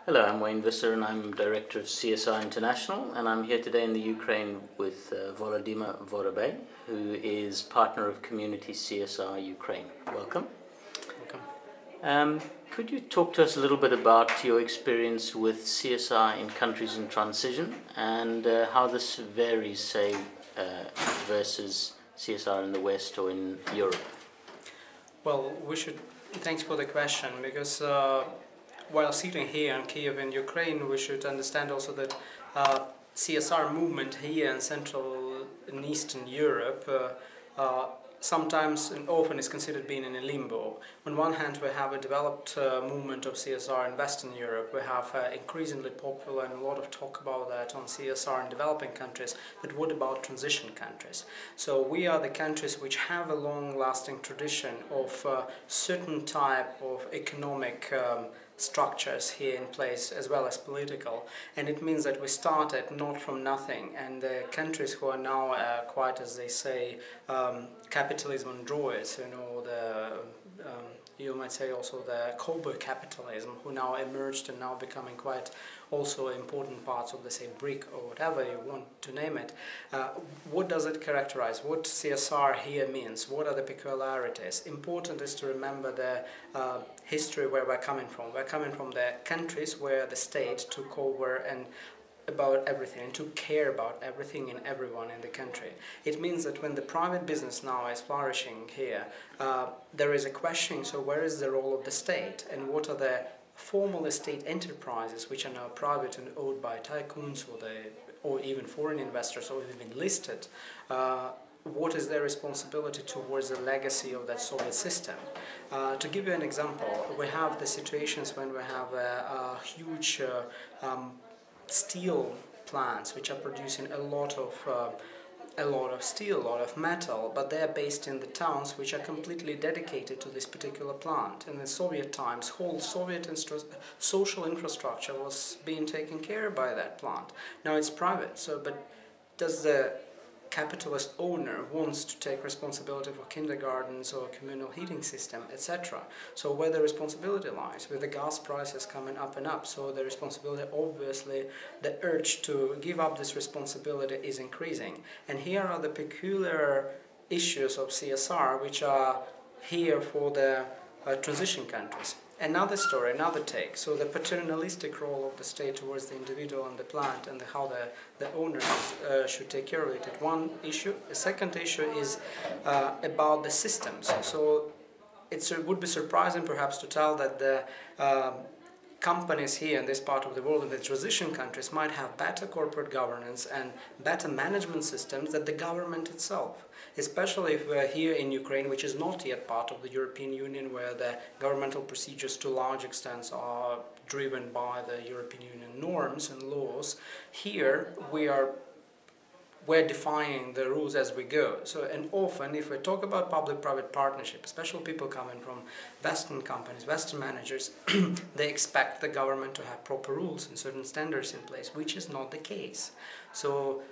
Hello, I'm Wayne Visser and I'm Director of CSR International, and I'm here today in the Ukraine with Volodymyr Vorobey, who is Partner of Community CSR Ukraine. Welcome. Welcome. Could you talk to us a little bit about your experience with CSR in countries in transition and how this varies, say, versus CSR in the West or in Europe? Well, thanks for the question, because while sitting here in Kiev in Ukraine, we should understand also that CSR movement here in Central and Eastern Europe sometimes and often is considered being in a limbo. On one hand, we have a developed movement of CSR in Western Europe. We have increasingly popular and a lot of talk about that on CSR in developing countries. But what about transition countries? So we are the countries which have a long-lasting tradition of certain type of economic structures here in place, as well as political, and it means that we started not from nothing, and the countries who are now quite, as they say, capitalism on droids, you might say also the cowboy capitalism, who now emerged and now becoming quite also important parts of the same brick or whatever you want to name it. What does it characterize? What CSR here means? What are the peculiarities? Important is to remember the history where we're coming from. We're coming from the countries where the state took over and about everything and took care about everything and everyone in the country. It means that when the private business now is flourishing here, there is a question, so where is the role of the state, and what are the formal state enterprises which are now private and owned by tycoons or even foreign investors or even listed? What is their responsibility towards the legacy of that Soviet system? To give you an example, we have the situations when we have a huge steel plants which are producing a lot of steel, a lot of metal, but they are based in the towns which are completely dedicated to this particular plant. In the Soviet times, whole Soviet social infrastructure was being taken care of by that plant. Now it's private, but does the capitalist owner wants to take responsibility for kindergartens or communal heating system, etc. So where the responsibility lies, with the gas prices coming up and up, so the responsibility, obviously, the urge to give up this responsibility is increasing. And here are the peculiar issues of CSR which are here for the transition countries. Another story, another take. So the paternalistic role of the state towards the individual and the plant, and how the owners should take care of it. One issue. The second issue is about the systems. So it would be surprising perhaps to tell that the companies here in this part of the world, in the transition countries, might have better corporate governance and better management systems than the government itself. Especially if we're here in Ukraine, which is not yet part of the European Union, where the governmental procedures to large extent are driven by the European Union norms and laws. Here we're defining the rules as we go. So, and often if we talk about public-private partnership, especially people coming from Western companies, Western managers, they expect the government to have proper rules and certain standards in place, which is not the case. So,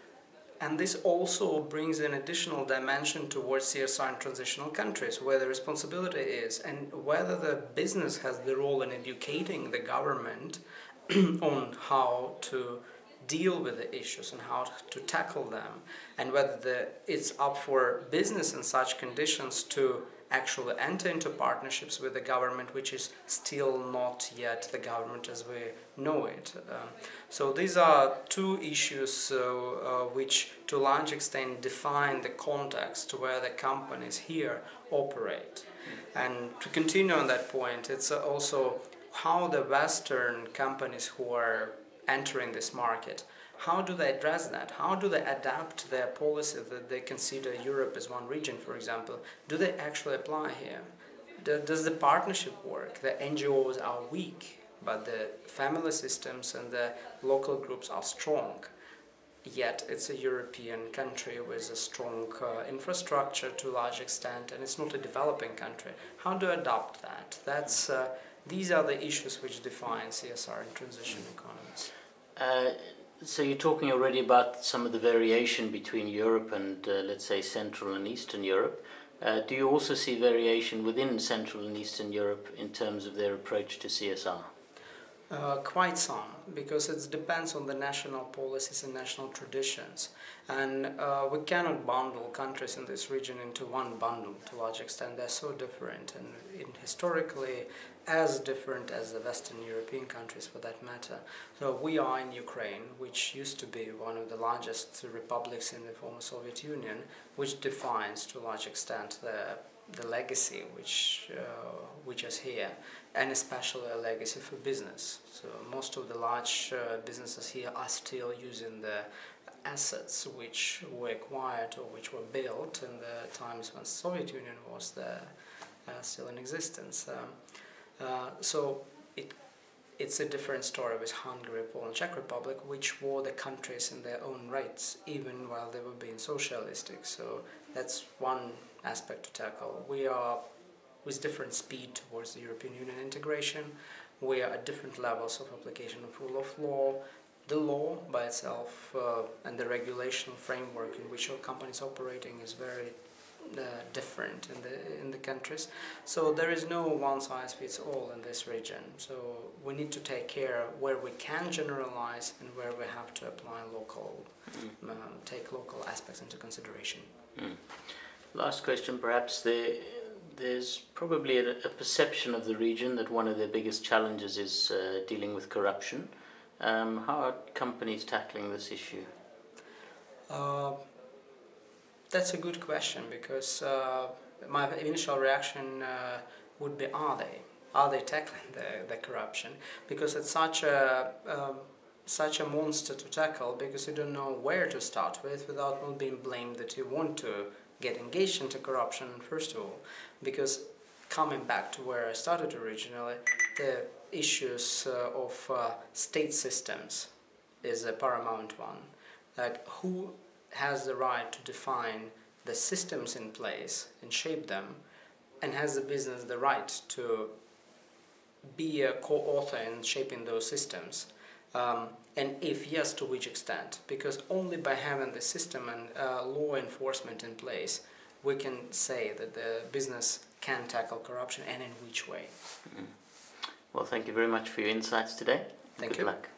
and this also brings an additional dimension towards CSR in transitional countries, where the responsibility is, and whether the business has the role in educating the government on how to deal with the issues and how to tackle them, and whether it's up for business in such conditions to actually enter into partnerships with the government, which is still not yet the government as we know it. So these are two issues which to a large extent define the context where the companies here operate. And to continue on that point, it's also how the Western companies who are entering this market, how do they address that? How do they adapt their policy that they consider Europe as one region, for example? Do they actually apply here? Does the partnership work? The NGOs are weak, but the family systems and the local groups are strong. Yet it's a European country with a strong infrastructure to a large extent, and it's not a developing country. How to adopt that? These are the issues which define CSR in transition economies. So you're talking already about some of the variation between Europe and, let's say, Central and Eastern Europe. Do you also see variation within Central and Eastern Europe in terms of their approach to CSR? Quite some, because it depends on the national policies and national traditions. And we cannot bundle countries in this region into one bundle to a large extent. They're so different and historically as different as the Western European countries for that matter. So we are in Ukraine, which used to be one of the largest republics in the former Soviet Union, which defines to a large extent the legacy which is here, and especially a legacy for business. So most of the large businesses here are still using the assets which were acquired or which were built in the times when the Soviet Union was there, still in existence. So it's a different story with Hungary, Poland, Czech Republic, which were the countries in their own rights, even while they were being socialistic. So that's one aspect to tackle. We are with different speed towards the European Union integration. We are at different levels of application of rule of law. The law by itself and the regulation framework in which our companies operating is very different in the countries. So there is no one size fits all in this region. So we need to take care where we can generalize and where we have to apply local, take local aspects into consideration. Last question, perhaps. There's probably a perception of the region that one of their biggest challenges is dealing with corruption. How are companies tackling this issue? That's a good question, because my initial reaction would be, are they tackling the corruption? Because it's such a monster to tackle, because you don't know where to start with without not being blamed that you want to get engaged into corruption, first of all. Because coming back to where I started originally, the issues of state systems is a paramount one. Like, who has the right to define the systems in place and shape them, and has the business the right to be a co-author in shaping those systems? And if yes, to which extent? Because only by having the system and law enforcement in place, we can say that the business can tackle corruption, and in which way. Well, thank you very much for your insights today. Thank you. Good luck.